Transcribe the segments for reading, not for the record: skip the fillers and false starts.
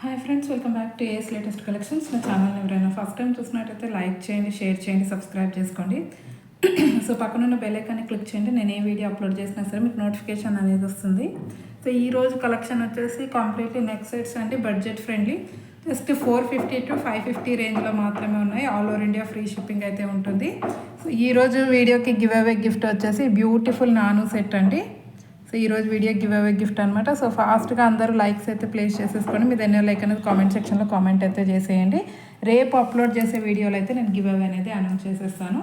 Hi friends, welcome back to AS latest collections. నా ఛానల్ని ఎవరైనా ఫస్ట్ టైం చూసినట్టయితే లైక్ చేయండి, షేర్ చేయండి, సబ్స్క్రైబ్ చేసుకోండి. సో పక్కనున్న బెల్ ఐకాన్ని క్లిక్ చేయండి. నేను ఏ వీడియో అప్లోడ్ చేసినా సరే మీకు నోటిఫికేషన్ అనేది వస్తుంది. సో ఈరోజు కలెక్షన్ వచ్చేసి కంప్లీట్లీ నెక్ సెట్స్ అండి, బడ్జెట్ ఫ్రెండ్లీ. జస్ట్ 450 to 550 రేంజ్లో మాత్రమే ఉన్నాయి. All over India free shipping అయితే ఉంటుంది. సో ఈరోజు వీడియోకి గివ్ అవే గిఫ్ట్ వచ్చేసి బ్యూటిఫుల్ నాను సెట్ అండి. సో ఈరోజు వీడియో గివ్ అవే గిఫ్ట్ అనమాట. సో ఫాస్ట్గా అందరూ లైక్స్ అయితే ప్లేస్ చేసేసుకోండి. మీరు ఎన్నో లైక్ అనేది కామెంట్ సెక్షన్లో కామెంట్ అయితే చేసేయండి. రేపు అప్లోడ్ చేసే వీడియోలో అయితే నేను గివ్ అవే అనేది అనౌన్స్ చేసేస్తాను.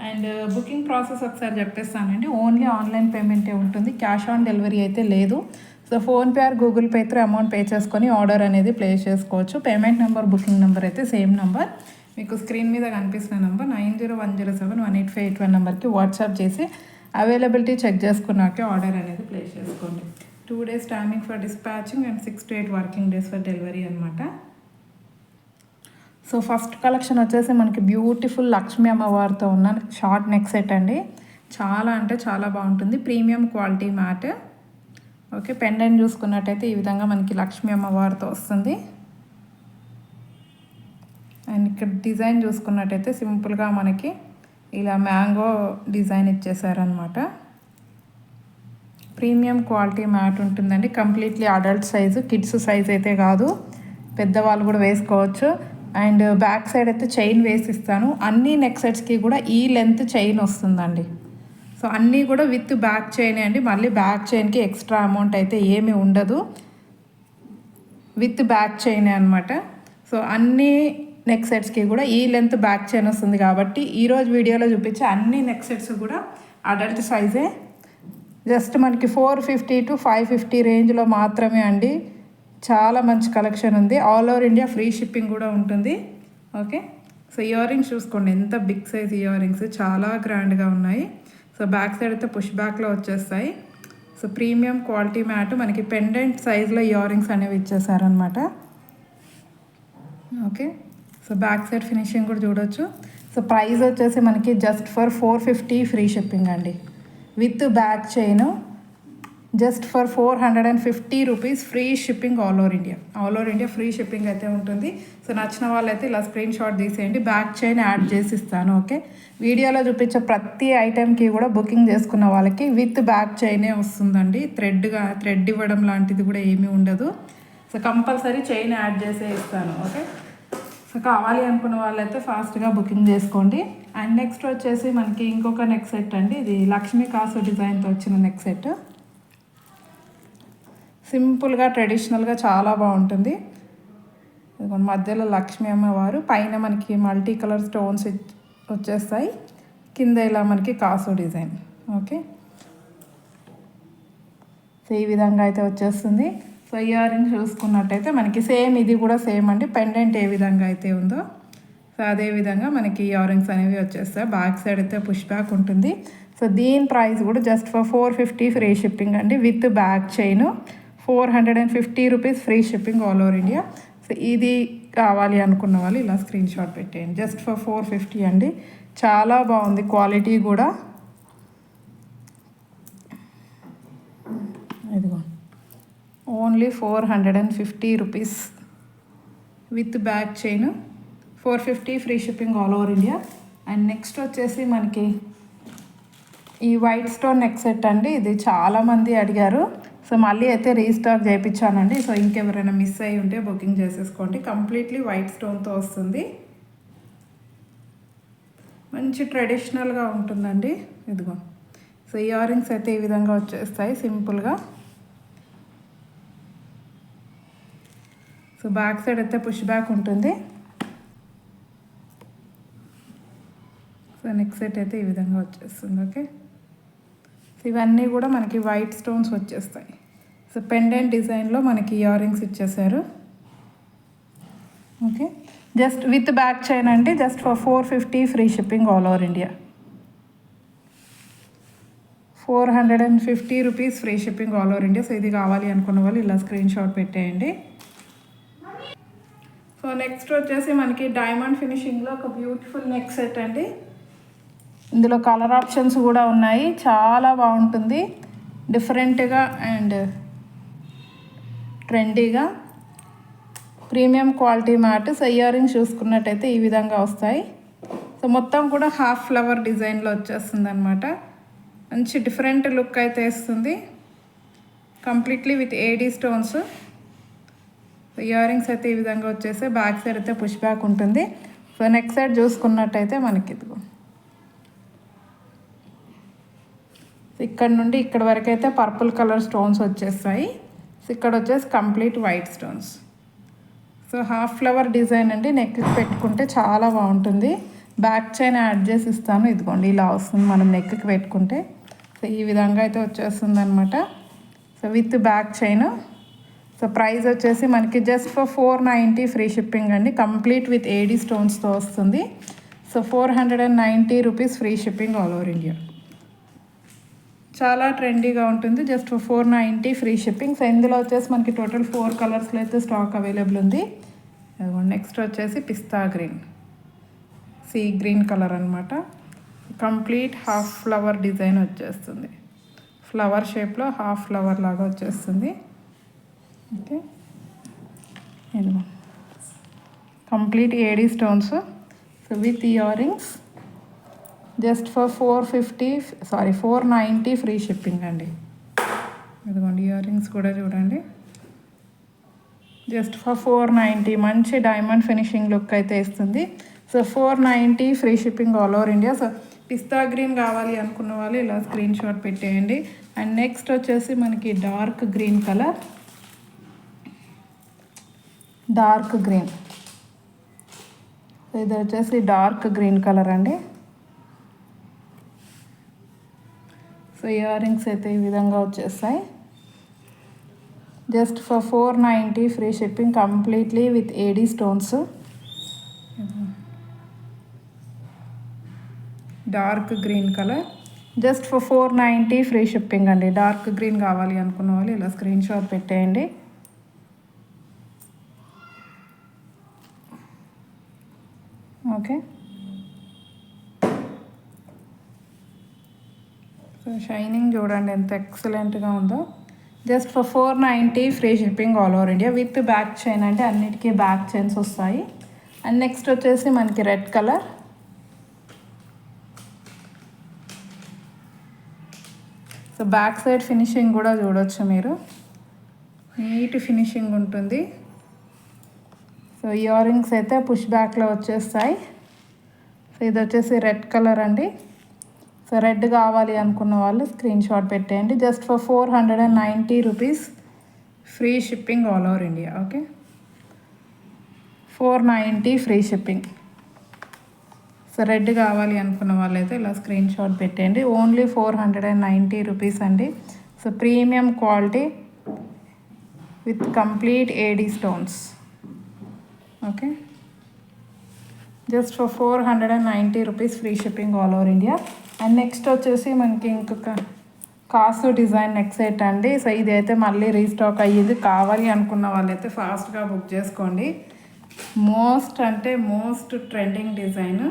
అండ్ బుకింగ్ ప్రాసెస్ ఒకసారి చెప్పేస్తానండి. ఓన్లీ ఆన్లైన్ పేమెంటే ఉంటుంది, క్యాష్ ఆన్ డెలివరీ అయితే లేదు. So PhonePe are Google pay through amount pay చేసుకొని ఆర్డర్ అనేది ప్లేస్ చేసుకోవచ్చు. పేమెంట్ నెంబర్, బుకింగ్ నెంబర్ అయితే సేమ్ నెంబర్, మీకు స్క్రీన్ మీద కనిపిస్తున్న నెంబర్ 9010718581 నెంబర్కి వాట్సాప్ చేసి అవైలబిలిటీ చెక్ చేసుకున్నాకే ఆర్డర్ అనేది ప్లేస్ చేసుకోండి. 2 days timing for dispatching and 6 to 8 working days for delivery అనమాట. సో ఫస్ట్ కలెక్షన్ వచ్చేసి మనకి బ్యూటిఫుల్ లక్ష్మీ అమ్మవారితో ఉన్న షార్ట్ నెక్ సెట్ అండి. చాలా అంటే చాలా బాగుంటుంది, premium quality mat. Okay, pendant చూసుకున్నట్టయితే ఈ విధంగా మనకి లక్ష్మీ అమ్మవారితో వస్తుంది. అండ్ ఇక్కడ డిజైన్ చూసుకున్నట్టయితే సింపుల్గా మనకి ఇలా మ్యాంగో డిజైన్ ఇచ్చేసారనమాట. ప్రీమియం క్వాలిటీ మ్యాట్ ఉంటుందండి. కంప్లీట్లీ అడల్ట్ సైజు, కిడ్స్ సైజ్ అయితే కాదు, పెద్దవాళ్ళు కూడా వేసుకోవచ్చు. అండ్ బ్యాక్ సైడ్ అయితే చైన్ వేసిస్తాను. అన్ని నెక్ సెట్స్కి కూడా ఈ లెంత్ చైన్ వస్తుందండి. సో అన్నీ కూడా విత్ బ్యాక్ చైన్ అండి. మళ్ళీ బ్యాక్ చైన్కి ఎక్స్ట్రా అమౌంట్ అయితే ఏమీ ఉండదు, విత్ బ్యాక్ చైనే అనమాట. సో అన్నీ నెక్ సెట్స్కి కూడా ఈ లెంత్ బ్యాక్ చైన్ వస్తుంది. కాబట్టి ఈరోజు వీడియోలో చూపించే అన్ని నెక్ సెట్స్ కూడా అడల్ట్ సైజే. జస్ట్ మనకి 450 to 550 రేంజ్లో మాత్రమే అండి. చాలా మంచి కలెక్షన్ ఉంది. All over India free shipping కూడా ఉంటుంది. ఓకే, సో ఇయర్ రింగ్స్ చూసుకోండి, ఎంత బిగ్ సైజ్ ఇయర్ రింగ్స్, చాలా గ్రాండ్గా ఉన్నాయి. సో బ్యాక్ సైడ్ అయితే పుష్ బ్యాక్లో వచ్చేస్తాయి. సో ప్రీమియం క్వాలిటీ మ్యాట్, మనకి పెండెంట్ సైజ్లో ఇయర్ రింగ్స్ అనేవి ఇచ్చేసారనమాట. Okay, so back side finishing కూడా చూడొచ్చు. సో ప్రైస్ వచ్చేసి మనకి జస్ట్ ఫర్ 450 ఫ్రీ షిప్పింగ్ అండి, with back chain. Just for 450 rupees free shipping all over India. All over India free shipping అయితే ఉంటుంది. సో నచ్చిన వాళ్ళైతే ఇలా స్క్రీన్ షాట్ తీసేయండి, బ్యాక్ చైన్ యాడ్ చేసి ఇస్తాను. ఓకే, వీడియోలో చూపించే ప్రతి ఐటెంకి కూడా బుకింగ్ చేసుకున్న వాళ్ళకి విత్ బ్యాక్ చైనే వస్తుందండి. థ్రెడ్ ఇవ్వడం లాంటిది కూడా ఏమీ ఉండదు. సో కంపల్సరీ చైన్ యాడ్ చేసే ఇస్తాను. ఓకే, సో కావాలి అనుకున్న వాళ్ళైతే ఫాస్ట్గా బుకింగ్ చేసుకోండి. అండ్ నెక్స్ట్ వచ్చేసి మనకి ఇంకొక నెక్ సెట్ అండి. ఇది లక్ష్మీ కాసు డిజైన్తో వచ్చిన నెక్ సెట్. సింపుల్గా ట్రెడిషనల్గా చాలా బాగుంటుంది. మధ్యలో లక్ష్మీ అమ్మవారు, పైన మనకి మల్టీ కలర్ స్టోన్స్ వచ్చేస్తాయి, కింద ఇలా మనకి కాసు డిజైన్. ఓకే, సో ఈ విధంగా అయితే వచ్చేస్తుంది. సో ఇయర్ రింగ్ చూసుకున్నట్టయితే మనకి సేమ్, ఇది కూడా సేమ్ అండి. పెండెంట్ ఏ విధంగా అయితే ఉందో సో అదే విధంగా మనకి ఇయర్ రింగ్స్ అనేవి వచ్చేస్తాయి. బ్యాక్ సైడ్ అయితే పుష్ బ్యాక్ ఉంటుంది. సో దీని ప్రైస్ కూడా జస్ట్ ఫర్ 450 ఫ్రీ షిప్పింగ్ అండి, with back chain. 450 rupees free shipping all over India. So ఇది కావాలి అనుకున్న వాళ్ళు ఇలా స్క్రీన్ షాట్ పెట్టేయండి. జస్ట్ ఫర్ 450 అండి, చాలా బాగుంది క్వాలిటీ కూడా. ఇదిగో only 450 rupees with back chain, 450 free shipping all over India. And next వచ్చేసి మనకి ఈ వైట్ స్టోన్ నెక్ సెట్ అండి. ఇది చాలామంది అడిగారు, సో మళ్ళీ అయితే రీస్టాక్ చేయించానండి. సో ఇంకెవరైనా మిస్ అయ్యి ఉంటే బుకింగ్ చేసేసుకోండి. కంప్లీట్లీ వైట్ స్టోన్తో వస్తుంది, మంచి ట్రెడిషనల్గా ఉంటుందండి. ఇదిగో, సో ఇయర్ రింగ్స్ అయితే ఈ విధంగా వచ్చేస్తాయి సింపుల్గా. సో బ్యాక్ సైడ్ అయితే పుష్ బ్యాక్ ఉంటుంది. సో నెక్ సెట్ అయితే ఈ విధంగా వచ్చేస్తుంది. ఓకే, సో ఇవన్నీ కూడా మనకి వైట్ స్టోన్స్ వచ్చేస్తాయి. సో పెండెంట్ డిజైన్లో మనకి ఇయర్ రింగ్స్ ఇచ్చేసారు. Okay, just with back chain అండి. Just for 450 free shipping all over India. 450 rupees free shipping all over India. So ఇది కావాలి అనుకున్న వాళ్ళు ఇలా స్క్రీన్ షాట్ పెట్టేయండి. సో నెక్స్ట్ వచ్చేసి మనకి డైమండ్ ఫినిషింగ్లో ఒక బ్యూటిఫుల్ నెక్ సెట్ అండి. ఇందులో కలర్ ఆప్షన్స్ కూడా ఉన్నాయి, చాలా బాగుంటుంది, డిఫరెంట్గా అండ్ ట్రెండీగా. Premium quality matte. So ear rings చూసుకున్నట్టయితే ఈ విధంగా వస్తాయి. సో మొత్తం కూడా హాఫ్ ఫ్లవర్ డిజైన్లో వచ్చేస్తుంది అనమాట. మంచి డిఫరెంట్ లుక్ అయితే ఇస్తుంది. Completely with AD stones. Year rings అయితే ఈ విధంగా వచ్చేసి బ్యాక్ సైడ్ అయితే పుష్ బ్యాక్ ఉంటుంది. సో నెక్స్ట్ సైడ్ చూసుకున్నట్టయితే మనకి ఇదిగో ఇక్కడ నుండి ఇక్కడ వరకు అయితే పర్పుల్ కలర్ స్టోన్స్ వచ్చేస్తాయి. సో ఇక్కడ వచ్చేసి complete white stones. So half flower design అండి. నెక్కి పెట్టుకుంటే చాలా బాగుంటుంది. బ్యాక్ చైన్ యాడ్ చేసి ఇస్తాను. ఇదిగోండి ఇలా వస్తుంది మనం నెక్కి పెట్టుకుంటే. సో ఈ విధంగా అయితే వచ్చేస్తుంది అనమాట. So with back chain. So price వచ్చేసి మనకి జస్ట్ ఫర్ 490 ఫ్రీ షిప్పింగ్ అండి. కంప్లీట్ విత్ ఏడీ స్టోన్స్తో వస్తుంది. So 490 rupees free shipping all over India. చాలా ట్రెండీగా ఉంటుంది. Just for 490 free shipping. So ఇందులో వచ్చేసి మనకి టోటల్ 4 కలర్స్లో అయితే స్టాక్ అవైలబుల్ ఉంది. నెక్స్ట్ వచ్చేసి పిస్తా గ్రీన్, సీ గ్రీన్ కలర్ అనమాట. కంప్లీట్ హాఫ్ ఫ్లవర్ డిజైన్ వచ్చేస్తుంది. ఫ్లవర్ షేప్లో హాఫ్ ఫ్లవర్ లాగా వచ్చేస్తుంది. ఓకే, ఇదిగో complete AD stones. So with ear rings just for 490 free shipping అండి. ఇదిగోండి ఇయర్ రింగ్స్ కూడా చూడండి. జస్ట్ ఫర్ 490 మంచి డైమండ్ ఫినిషింగ్ లుక్ అయితే ఇస్తుంది. So 490 free shipping all over India. So pista green కావాలి అనుకున్న వాళ్ళు ఇలా స్క్రీన్ షాట్ పెట్టేయండి. అండ్ నెక్స్ట్ వచ్చేసి మనకి dark green colour. Dark green. ఇది వచ్చేసి డార్క్ గ్రీన్ కలర్ అండి. సో ఇయర్ రింగ్స్ అయితే ఈ విధంగా వచ్చేస్తాయి. Just for 490 free shipping completely with AD stones. Dark green colour. Just for 490 free shipping అండి. డార్క్ గ్రీన్ కావాలి అనుకున్న వాళ్ళు ఇలా స్క్రీన్ షాట్ పెట్టేయండి. ఓకే, సో షైనింగ్ చూడండి ఎంత ఎక్సలెంట్గా ఉందో. Just for 490 free shipping all over India with back chain అంటే అన్నిటికీ బ్యాక్ చైన్స్ వస్తాయి. అండ్ నెక్స్ట్ వచ్చేసి మనకి red colour. So back side finishing కూడా చూడవచ్చు మీరు. నీట్ ఫినిషింగ్ ఉంటుంది. సో ఇయర్ రింగ్స్ అయితే పుష్ బ్యాక్లో వచ్చేస్తాయి. సో ఇది వచ్చేసి రెడ్ కలర్ అండి. సో రెడ్ కావాలి అనుకున్న వాళ్ళు స్క్రీన్ షాట్ పెట్టేయండి. Just for 490 rupees free shipping all over India. Okay, 490 free shipping. So red కావాలి అనుకున్న వాళ్ళైతే ఇలా స్క్రీన్ షాట్ పెట్టేయండి. ఓన్లీ 490 రూపీస్ అండి. So premium quality with complete AD stones. Okay, just for 490 rupees free shipping all over India. And next వచ్చేసి మనకి ఇంకొక కాసు design neck set అండి. సో ఇది అయితే మళ్ళీ రీస్టాక్ అయ్యింది. కావాలి అనుకున్న వాళ్ళైతే ఫాస్ట్గా బుక్ చేసుకోండి. Most trending design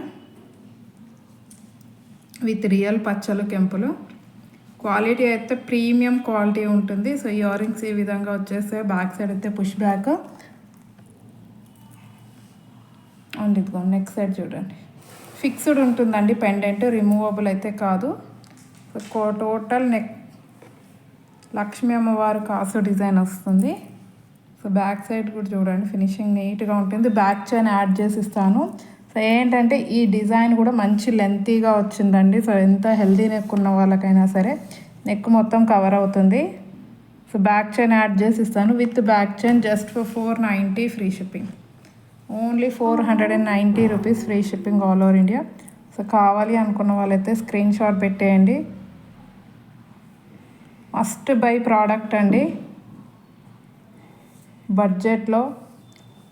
with real పచ్చలు కెంపులు. క్వాలిటీ అయితే ప్రీమియం క్వాలిటీ ఉంటుంది. సో ఇయర్ రింగ్స్ ఈ విధంగా వచ్చేస్తే బ్యాక్ సైడ్ అయితే పుష్ బ్యాక్. అండ్ ఇదిగో నెక్ సైడ్ చూడండి ఫిక్స్డ్ ఉంటుందండి. పెండెంట్ రిమూవబుల్ అయితే కాదు. టోటల్ నెక్ లక్ష్మీ అమ్మవారు కాసు డిజైన్ వస్తుంది. సో బ్యాక్ సైడ్ కూడా చూడండి ఫినిషింగ్ నీట్గా ఉంటుంది. బ్యాక్ చైన్ యాడ్ చేసి ఇస్తాను. సో ఏంటంటే ఈ డిజైన్ కూడా మంచి లెంతీగా వచ్చిందండి. సో ఎంత హెల్దీ నెక్ ఉన్న వాళ్ళకైనా సరే నెక్ మొత్తం కవర్ అవుతుంది. సో బ్యాక్ చైన్ యాడ్ చేసి ఇస్తాను with back chain. Just for 490 free shipping. Only 490 rupees free shipping all over India. So కావాలి అనుకున్న వాళ్ళైతే స్క్రీన్ షాట్ పెట్టేయండి. మస్ట్ బై ప్రోడక్ట్ అండి బడ్జెట్లో.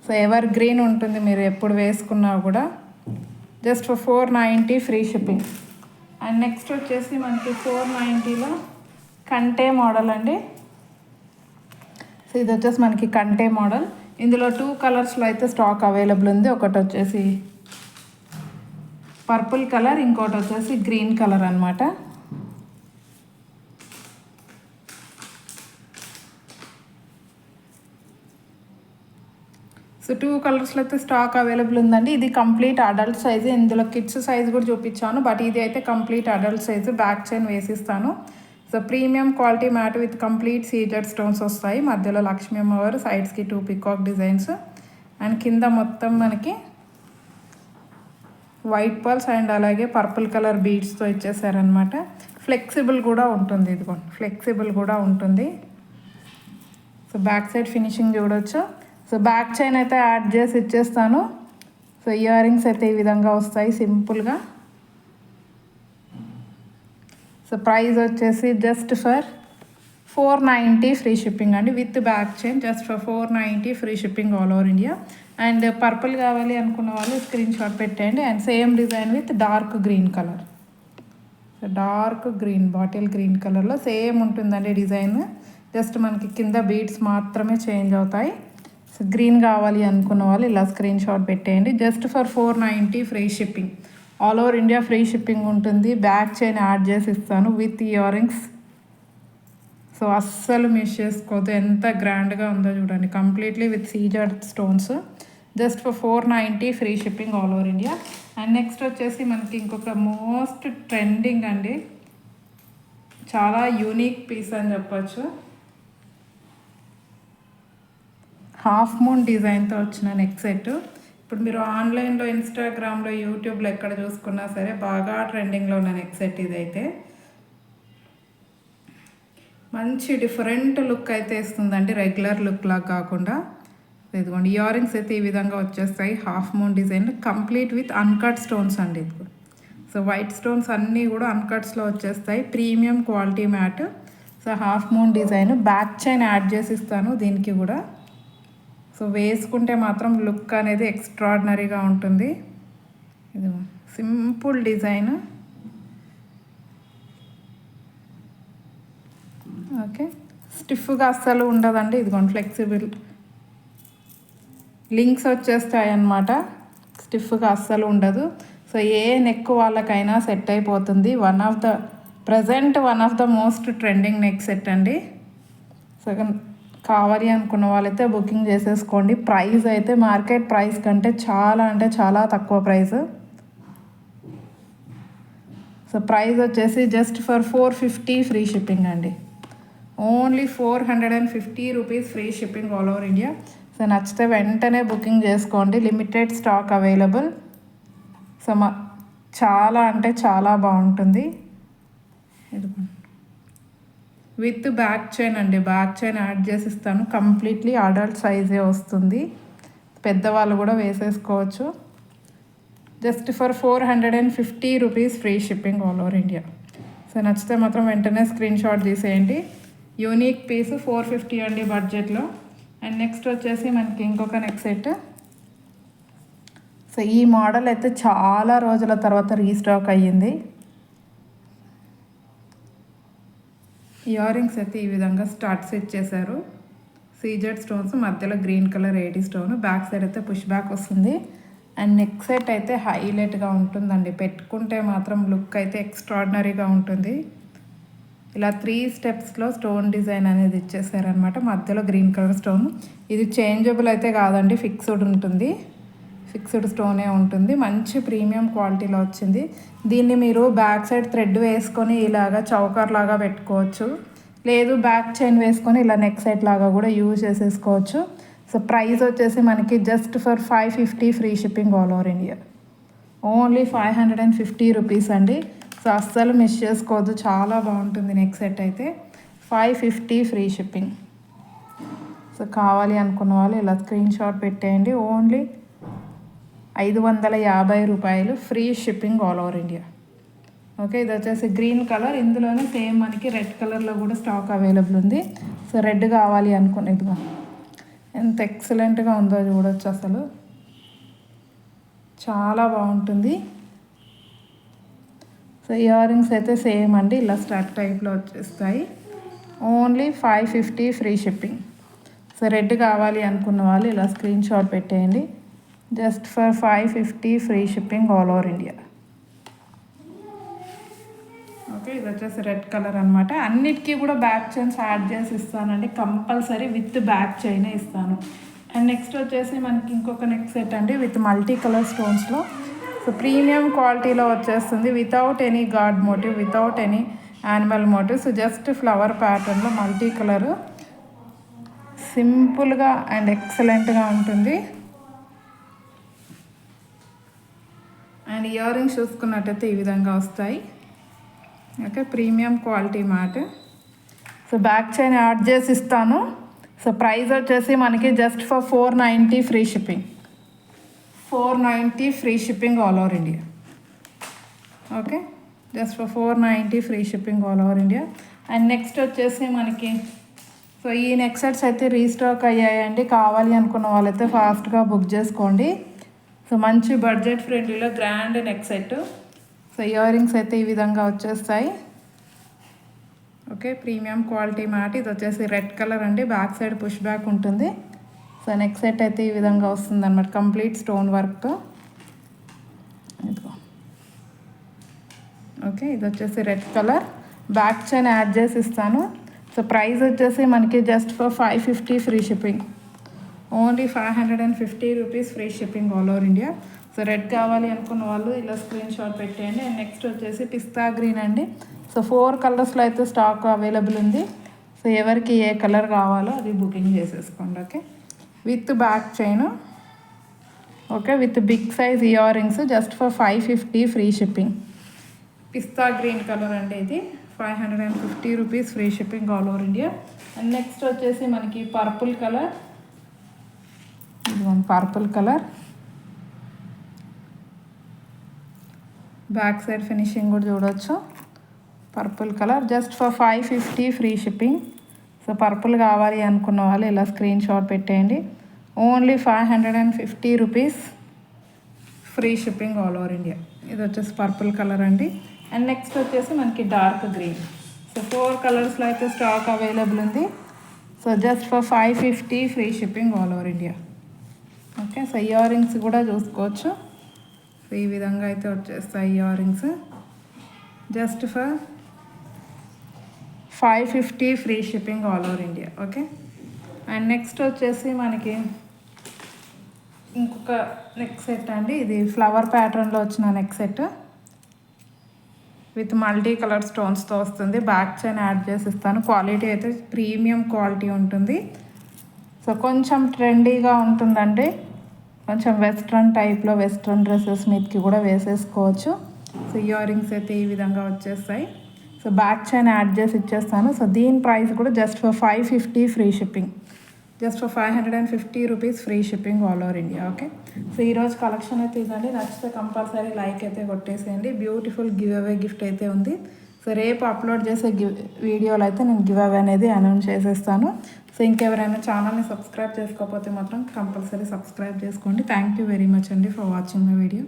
సో ఎవర్ గ్రీన్ ఉంటుంది, మీరు ఎప్పుడు వేసుకున్నా కూడా. Just for 490 free shipping. And next వచ్చేసి మనకి 490లో కంటే మోడల్ అండి. సో ఇది వచ్చేసి మనకి కంటే మోడల్. ఇందులో 2 కలర్స్లో అయితే స్టాక్ అవైలబుల్ ఉంది. ఒకటి వచ్చేసి పర్పుల్ కలర్, ఇంకోటి వచ్చేసి గ్రీన్ కలర్ అనమాట. సో 2 కలర్స్లో అయితే స్టాక్ అవైలబుల్ ఉందండి. ఇది కంప్లీట్ అడల్ట్ సైజు. ఇందులో కిడ్స్ సైజ్ కూడా చూపించాను, బట్ ఇది అయితే complete adult size. Back chain వేసిస్తాను. So premium quality matte with complete CZ stones వస్తాయి. మధ్యలో లక్ష్మీ అమ్మవారు, సైడ్స్కి 2 పికాక్ డిజైన్స్ అండ్ కింద మొత్తం మనకి వైట్ పర్ల్స్ అండ్ అలాగే పర్పుల్ కలర్ బీడ్స్తో ఇచ్చేసారనమాట. ఫ్లెక్సిబుల్ కూడా ఉంటుంది, ఇదిగోండి ఫ్లెక్సిబుల్ కూడా ఉంటుంది. సో బ్యాక్ సైడ్ ఫినిషింగ్ చూడొచ్చు. సో బ్యాక్ చైన్ అయితే యాడ్ చేసి ఇచ్చేస్తాను. సో ఇయర్ రింగ్స్ అయితే ఈ విధంగా వస్తాయి సింపుల్గా. సో ప్రైస్ వచ్చేసి జస్ట్ ఫర్ 490 ఫ్రీ షిప్పింగ్ అండి, with back chain just for 490 free shipping all over India. And purple కావాలి అనుకున్న వాళ్ళు స్క్రీన్ షాట్ పెట్టండి. And same design with dark green colour. So dark green, bottle green కలర్లో same ఉంటుందండి design. Just మనకి కింద beads మాత్రమే చేంజ్ అవుతాయి. సో గ్రీన్ కావాలి అనుకున్న వాళ్ళు ఇలా స్క్రీన్ షాట్ పెట్టేయండి. Just for 490 free shipping all over India. Free shipping ఉంటుంది. బ్యాక్ చైన్ యాడ్ చేసి ఇస్తాను విత్ ఇయర్ రింగ్స్. సో అస్సలు మిస్ చేసుకోవద్దు, ఎంత గ్రాండ్గా ఉందో చూడండి. Completely with CZ stones. Just for 490 free shipping all over India. And next వచ్చేసి మనకి ఇంకొక మోస్ట్ ట్రెండింగ్ అండి, చాలా యూనిక్ పీస్ అని చెప్పచ్చు. హాఫ్ మూన్ డిజైన్తో వచ్చిన నెక్ సెట్. ఇప్పుడు మీరు ఆన్లైన్లో, ఇన్స్టాగ్రామ్లో, యూట్యూబ్లో ఎక్కడ చూసుకున్నా సరే బాగా ట్రెండింగ్లో ఉన్న నెక్ సెట్ ఇదైతే. మంచి డిఫరెంట్ లుక్ అయితే ఇస్తుందండి, రెగ్యులర్ లుక్ లాగా కాకుండా. ఇదిగోండి ఇయర్ రింగ్స్ అయితే ఈ విధంగా వచ్చేస్తాయి. Half moon design complete with uncut stones అండి. ఇది సో వైట్ స్టోన్స్ అన్నీ కూడా అన్కట్స్లో వచ్చేస్తాయి. Premium quality matte. So half moon design. Back chain add చేసి ఇస్తాను దీనికి కూడా. సో వేసుకుంటే మాత్రం లుక్ అనేది ఎక్స్ట్రాడినరీగా ఉంటుంది. ఇది సింపుల్ డిజైన్. ఓకే, స్టిఫ్గా అస్సలు ఉండదండి. ఇదిగోండి ఫ్లెక్సిబుల్ లింక్స్ వచ్చేస్తాయి అన్నమాట. స్టిఫ్గా అస్సలు ఉండదు. సో ఏ నెక్ వాళ్ళకైనా సెట్ అయిపోతుంది. One of the most trending neck set అండి. సో కావాలి అనుకున్న వాళ్ళైతే బుకింగ్ చేసేసుకోండి. ప్రైస్ అయితే మార్కెట్ ప్రైస్ కంటే చాలా అంటే చాలా తక్కువ ప్రైస్. సో ప్రైస్ వచ్చేసి జస్ట్ ఫర్ 450 ఫ్రీ షిప్పింగ్ అండి. Only 450 rupees free shipping all over India. So నచ్చితే వెంటనే బుకింగ్ చేసుకోండి. Limited stock available. సో చాలా అంటే చాలా బాగుంటుంది. విత్ బ్యాక్ చైన్ అండి. బ్యాక్ చైన్ యాడ్ చేసి ఇస్తాను. కంప్లీట్లీ అడల్ట్ సైజే వస్తుంది. పెద్దవాళ్ళు కూడా వేసేసుకోవచ్చు. Just for 450 rupees free shipping all over India. So నచ్చితే మాత్రం వెంటనే స్క్రీన్ షాట్ తీసేయండి. యూనిక్ పీస్ 450 అండి బడ్జెట్లో. అండ్ నెక్స్ట్ వచ్చేసి మనకి ఇంకొక నెక్ సెట్. సో ఈ మోడల్ అయితే చాలా రోజుల తర్వాత రీస్టాక్ అయ్యింది. ఇయర్ రింగ్స్ అయితే ఈ విధంగా స్టార్ట్స్ ఇచ్చేసారు. సీజెడ్ స్టోన్స్, మధ్యలో green colour AD stone. Back side అయితే పుష్ బ్యాక్ వస్తుంది. అండ్ నెక్ సెట్ అయితే హైలైట్గా ఉంటుందండి. పెట్టుకుంటే మాత్రం లుక్ అయితే ఎక్స్ట్రాడినరీగా ఉంటుంది. ఇలా 3 స్టెప్స్లో స్టోన్ డిజైన్ అనేది ఇచ్చేసారనమాట. మధ్యలో గ్రీన్ కలర్ స్టోన్. ఇది చేంజబుల్ అయితే కాదండి, ఫిక్స్డ్ ఉంటుంది. ఫిక్స్డ్ స్టోనే ఉంటుంది. మంచి ప్రీమియం క్వాలిటీలో వచ్చింది. దీన్ని మీరు బ్యాక్ సైడ్ థ్రెడ్ వేసుకొని ఇలాగా చౌకర్ లాగా పెట్టుకోవచ్చు. లేదు బ్యాక్ చైన్ వేసుకొని ఇలా నెక్ సెట్ లాగా కూడా యూజ్ చేసేసుకోవచ్చు. సో ప్రైస్ వచ్చేసి మనకి just for 550 free shipping all over India. Only 550 rupees అండి. సో అస్సలు మిస్ చేసుకోవద్దు, చాలా బాగుంటుంది నెక్ సెట్ అయితే. 550 ఫ్రీ షిప్పింగ్. సో కావాలి అనుకున్న వాళ్ళు ఇలా స్క్రీన్ షాట్ పెట్టేయండి. ఓన్లీ 550 రూపాయలు free shipping all over India. Okay, ఇది వచ్చేసి గ్రీన్ కలర్. ఇందులోనే సేమ్ మనకి రెడ్ కలర్లో కూడా స్టాక్ అవైలబుల్ ఉంది. సో రెడ్ కావాలి అనుకునేదిగా ఎంత ఎక్సలెంట్గా ఉందో చూడొచ్చు. అసలు చాలా బాగుంటుంది. సో ఇయర్ రింగ్స్ అయితే సేమ్ అండి, ఇలా స్టాక్ టైప్లో వచ్చేస్తాయి. Only 550 free shipping. So red కావాలి అనుకున్న వాళ్ళు ఇలా స్క్రీన్ షాట్ పెట్టేయండి. Just for 550 free shipping all over India. Okay, ఇది వచ్చేసి రెడ్ కలర్ అనమాట. అన్నిటికీ కూడా బ్యాక్ చైన్స్ యాడ్ చేసి ఇస్తానండి. కంపల్సరీ విత్ బ్యాక్ చైనే ఇస్తాను. అండ్ నెక్స్ట్ వచ్చేసి మనకి ఇంకొక నెక్ సెట్ అండి విత్ మల్టీ కలర్ స్టోన్స్లో. సో ప్రీమియం క్వాలిటీలో వచ్చేస్తుంది without any god motif, without any animal motif. So just flower ప్యాటర్న్లో మల్టీ కలరు, సింపుల్గా అండ్ ఎక్సలెంట్గా ఉంటుంది. అండ్ ఇయర్ రింగ్స్ చూసుకున్నట్టయితే ఈ విధంగా వస్తాయి. Okay, premium quality matte. So back chain add చేసి ఇస్తాను. సో ప్రైస్ వచ్చేసి మనకి just for 490 free shipping. 490 free shipping all over India. Okay, just for 490 free shipping all over India. And next వచ్చేసి మనకి సో ఈ నెక్ సెట్స్ అయితే restock అయ్యాయండి. కావాలి అనుకున్న వాళ్ళైతే ఫాస్ట్గా బుక్ చేసుకోండి. సో మంచి బడ్జెట్ ఫ్రెండ్లీలో grand neck set. So ear rings అయితే ఈ విధంగా వచ్చేస్తాయి. Okay, premium quality matte. ఇది వచ్చేసి రెడ్ కలర్ అండి, బ్యాక్ సైడ్ పుష్ బ్యాక్ ఉంటుంది. సో నెక్ సెట్ అయితే ఈ విధంగా వస్తుంది అన్నమాట, కంప్లీట్ స్టోన్ వర్క్తో. ఓకే, ఇది వచ్చేసి red colour, back chain add చేసి ఇస్తాను. సో ప్రైస్ వచ్చేసి మనకి just for 550 free shipping. Only 550 rupees free shipping all over India. So red కావాలి అనుకున్న వాళ్ళు ఇలా స్క్రీన్ షాట్ పెట్టేయండి. అండ్ నెక్స్ట్ వచ్చేసి పిస్తా గ్రీన్ అండి. సో 4 కలర్స్లో అయితే స్టాక్ అవైలబుల్ ఉంది. సో ఎవరికి ఏ కలర్ కావాలో అది బుకింగ్ చేసేసుకోండి. Okay, with back chain. Okay, with big size earrings just for 550 free shipping. Pista green colour అండి, ఇది 550 rupees free shipping all over India. And next వచ్చేసి మనకి purple colour. Purple colour, back side finishing కూడా చూడవచ్చు. Purple colour just for 550 free shipping. So purple కావాలి అనుకున్న వాళ్ళు ఇలా స్క్రీన్ షాట్ పెట్టేయండి. Only 550 rupees free shipping all over India. ఇది వచ్చేసి పర్పుల్ కలర్ అండి. అండ్ నెక్స్ట్ వచ్చేసి మనకి డార్క్ గ్రీన్. సో 4 కలర్స్లో అయితే స్టాక్ అవైలబుల్ ఉంది. So just for 550 free shipping all over India. Okay, so ear rings కూడా చూసుకోవచ్చు. సో ఈ విధంగా అయితే వచ్చేస్తాయి ear rings just for 550 free shipping all over India. Okay, and next వచ్చేసి మనకి ఇంకొక నెక్ సెట్ అండి. ఇది ఫ్లవర్ ప్యాటర్న్లో వచ్చిన neck set with multi colour స్టోన్స్తో వస్తుంది. బ్యాక్ చైన్ యాడ్ చేసి ఇస్తాను. క్వాలిటీ అయితే ప్రీమియం క్వాలిటీ ఉంటుంది. సో కొంచెం ట్రెండీగా ఉంటుందండి, కొంచెం వెస్ట్రన్ టైప్లో వెస్ట్రన్ డ్రెస్సెస్ మీదకి కూడా వేసేసుకోవచ్చు. సో ఇయర్ రింగ్స్ అయితే ఈ విధంగా వచ్చేస్తాయి. సో బ్యాక్ చైన్ యాడ్ చేసి ఇచ్చేస్తాను. సో దీని ప్రైస్ కూడా just for 550 free shipping. Just for 550 rupees free shipping all over India. Okay, so ఈరోజు కలెక్షన్ అయితే ఇదండి. నచ్చితే కంపల్సరీ లైక్ అయితే కొట్టేసేయండి. బ్యూటిఫుల్ గివ్ అవే గిఫ్ట్ అయితే ఉంది. సో రేపు అప్లోడ్ చేసే వీడియోలో అయితే నేను గివ్ అవే అనేది అనౌన్స్ చేసేస్తాను. సో ఇంకెవరైనా ఛానల్ని సబ్స్క్రైబ్ చేసుకోకపోతే మాత్రం కంపల్సరీ సబ్స్క్రైబ్ చేసుకోండి. థ్యాంక్ యూ వెరీ మచ్ అండి ఫర్ వాచింగ్ మై వీడియో.